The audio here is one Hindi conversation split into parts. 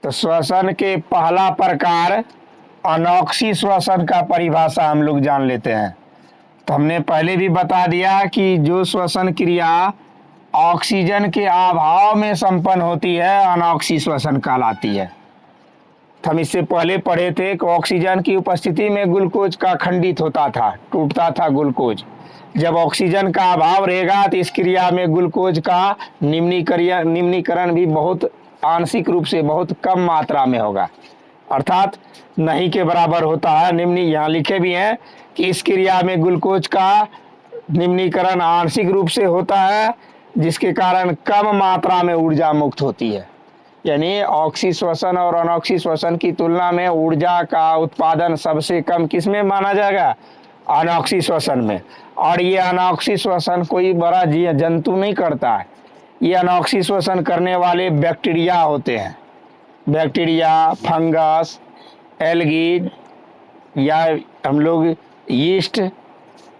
तो श्वसन के पहला प्रकार अनॉक्सी श्वसन का परिभाषा हम लोग जान लेते हैं। तो हमने पहले भी बता दिया कि जो श्वसन क्रिया ऑक्सीजन के अभाव में संपन्न होती है अनॉक्सी श्वसन कहलाती है। तो हम इससे पहले पढ़े थे कि ऑक्सीजन की उपस्थिति में ग्लूकोज का खंडित होता था, टूटता था ग्लूकोज। जब ऑक्सीजन का अभाव रहेगा तो इस क्रिया में ग्लूकोज का निम्नीकरण भी बहुत आंशिक रूप से बहुत कम मात्रा में होगा, अर्थात नहीं के बराबर होता है। निम्न यहाँ लिखे भी हैं कि इस क्रिया में ग्लूकोज का निम्नीकरण आंशिक रूप से होता है, जिसके कारण कम मात्रा में ऊर्जा मुक्त होती है। यानी ऑक्सी श्वसन और अनॉक्सी श्वसन की तुलना में ऊर्जा का उत्पादन सबसे कम किस में माना जाएगा? अनॉक्सी श्वसन में। और ये अनॉक्सी श्वसन कोई बड़ा जंतु नहीं करता है, ये अनॉक्सी श्वसन करने वाले बैक्टीरिया होते हैं। बैक्टीरिया, फंगस, एल्गी या हम लोग यीस्ट,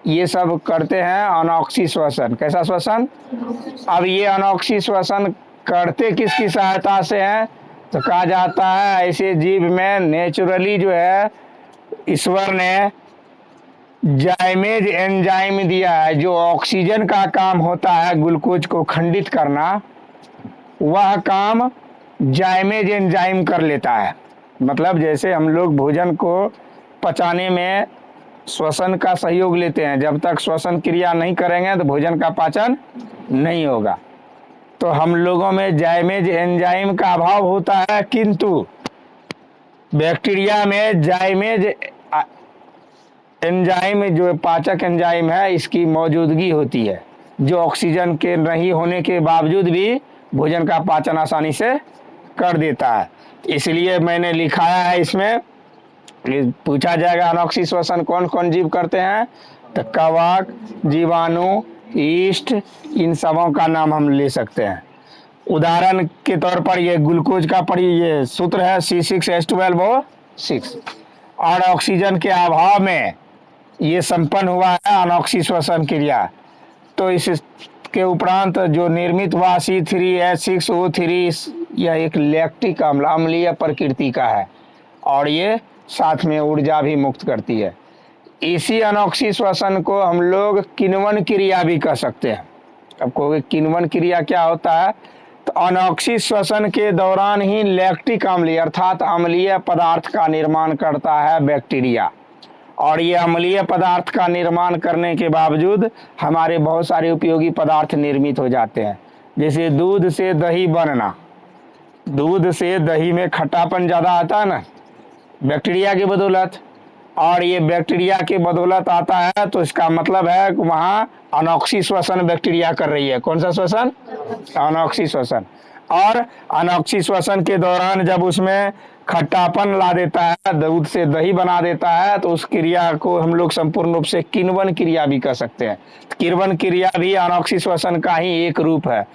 ये सब करते हैं अनॉक्सी श्वसन। कैसा श्वसन? अब ये अनॉक्सी श्वसन करते किसकी सहायता से हैं? तो कहा जाता है ऐसे जीव में नेचुरली जो है ईश्वर ने जाइमेज एंजाइम दिया है, जो ऑक्सीजन का काम होता है ग्लूकोज को खंडित करना, वह काम जाइमेज एंजाइम कर लेता है। मतलब जैसे हम लोग भोजन को पचाने में श्वसन का सहयोग लेते हैं, जब तक श्वसन क्रिया नहीं करेंगे तो भोजन का पाचन नहीं होगा। तो हम लोगों में जाइमेज एंजाइम का अभाव होता है, किंतु बैक्टीरिया में जाइमेज एंजाइम जो पाचक एंजाइम है इसकी मौजूदगी होती है, जो ऑक्सीजन के नहीं होने के बावजूद भी भोजन का पाचन आसानी से कर देता है। इसलिए मैंने लिखाया है इसमें, पूछा जाएगा अनॉक्सी श्वसन कौन कौन जीव करते हैं, तो कवक, जीवाणु, ईस्ट, इन सबों का नाम हम ले सकते हैं। उदाहरण के तौर पर ये ग्लूकोज का ये सूत्र है C6H12O6, और ऑक्सीजन के अभाव में ये संपन्न हुआ है अनॉक्सी श्वसन क्रिया। तो इसके उपरांत जो निर्मित हुआ C3H6O3, यह एक लैक्टिक अम्ल, अम्लीय प्रकृति का है, और ये साथ में ऊर्जा भी मुक्त करती है। इसी अनॉक्सी श्वसन को हम लोग किण्वन क्रिया भी कह सकते हैं। अब कहोगे किण्वन क्रिया क्या होता है? तो अनॉक्सी श्वसन के दौरान ही लैक्टिक अम्ल अर्थात अम्लीय पदार्थ का निर्माण करता है बैक्टीरिया, और ये अम्लीय पदार्थ का निर्माण करने के बावजूद हमारे बहुत सारे उपयोगी पदार्थ निर्मित हो जाते हैं। जैसे दूध से दही बनना, दूध से दही में खट्टापन ज़्यादा आता है ना, बैक्टीरिया की बदौलत, और ये बैक्टीरिया के बदौलत आता है, तो इसका मतलब है कि वहाँ अनॉक्सी श्वसन बैक्टीरिया कर रही है। कौन सा श्वसन? अनॉक्सी श्वसन। और अनॉक्सी श्वसन के दौरान जब उसमें खट्टापन ला देता है, दूध से दही बना देता है, तो उस क्रिया को हम लोग संपूर्ण रूप से किण्वन क्रिया भी कह सकते हैं। किण्वन क्रिया भी अनॉक्सी श्वसन का ही एक रूप है।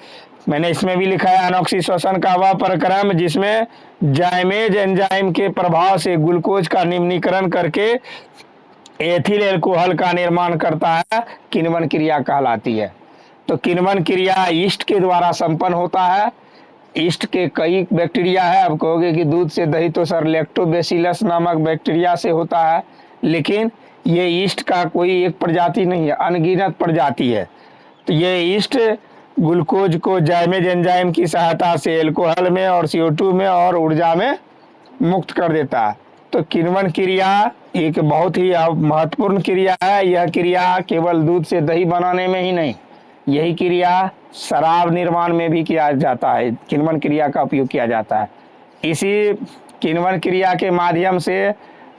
मैंने इसमें भी लिखा है अनॉक्सी श्वसन का वह प्रक्रम जिसमें जाइमेज एंजाइम के प्रभाव से ग्लूकोज का निम्नीकरण करके एथिल एल्कोहल का निर्माण करता है, किण्वन क्रिया कहलाती है। तो किण्वन क्रिया यीस्ट के द्वारा संपन्न होता है। यीस्ट के कई बैक्टीरिया है। अब कहोगे कि दूध से दही तो सर लैक्टोबैसिलस नामक बैक्टीरिया से होता है, लेकिन ये यीस्ट का कोई एक प्रजाति नहीं है, अनगिनत प्रजाति है। तो ये यीस्ट ग्लूकोज को जाइमेज एंजाइम की सहायता से एल्कोहल में और CO2 में और ऊर्जा में मुक्त कर देता है। तो किण्वन क्रिया एक बहुत ही महत्वपूर्ण क्रिया है। यह क्रिया केवल दूध से दही बनाने में ही नहीं, यही क्रिया शराब निर्माण में भी किया जाता है। किण्वन क्रिया का उपयोग किया जाता है। इसी किण्वन क्रिया के माध्यम से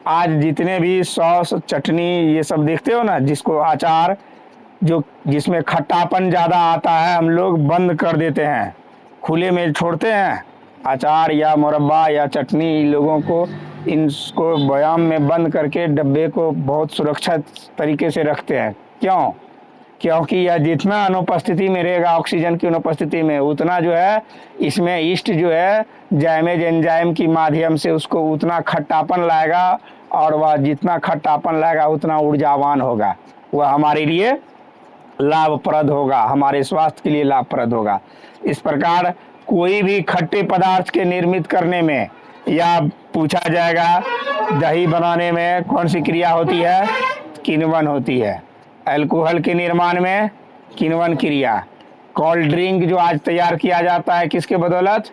आज जितने भी सॉस, चटनी, ये सब देखते हो ना, जिसको अचार, जो जिसमें खट्टापन ज़्यादा आता है, हम लोग बंद कर देते हैं, खुले में छोड़ते हैं। अचार या मुरब्बा या चटनी, इन लोगों को इनको बयाम में बंद करके डब्बे को बहुत सुरक्षित तरीके से रखते हैं। क्यों? क्योंकि यह जितना अनुपस्थिति में रहेगा ऑक्सीजन की अनुपस्थिति में, उतना जो है इसमें यीस्ट जो है जाइमेज एंजाइम की माध्यम से उसको उतना खट्टापन लाएगा, और वह जितना खट्टापन लाएगा उतना ऊर्जावान होगा, वह हमारे लिए लाभप्रद होगा, हमारे स्वास्थ्य के लिए लाभप्रद होगा। इस प्रकार कोई भी खट्टे पदार्थ के निर्मित करने में, या पूछा जाएगा दही बनाने में कौन सी क्रिया होती है, किण्वन होती है। अल्कोहल के निर्माण में किण्वन क्रिया। कोल्ड ड्रिंक जो आज तैयार किया जाता है किसके बदौलत,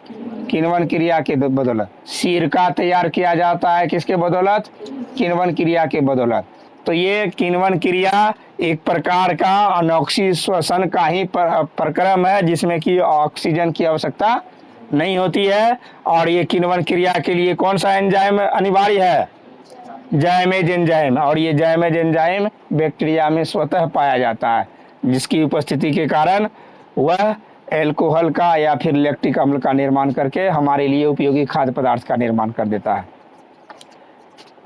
किण्वन क्रिया के बदौलत। सिरका तैयार किया जाता है किसके बदौलत, किण्वन क्रिया के बदौलत। तो ये किण्वन क्रिया एक प्रकार का अनोक्सी श्वसन का ही प्रक्रम है, जिसमें कि ऑक्सीजन की आवश्यकता नहीं होती है। और ये किण्वन क्रिया के लिए कौन सा एंजाइम अनिवार्य है, जाइमेज एंजाइम। और ये जाइमेज एंजाइम बैक्टीरिया में स्वतः पाया जाता है, जिसकी उपस्थिति के कारण वह एल्कोहल का या फिर लैक्टिक अम्ल का निर्माण करके हमारे लिए उपयोगी खाद्य पदार्थ का निर्माण कर देता है।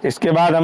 इसके बाद हम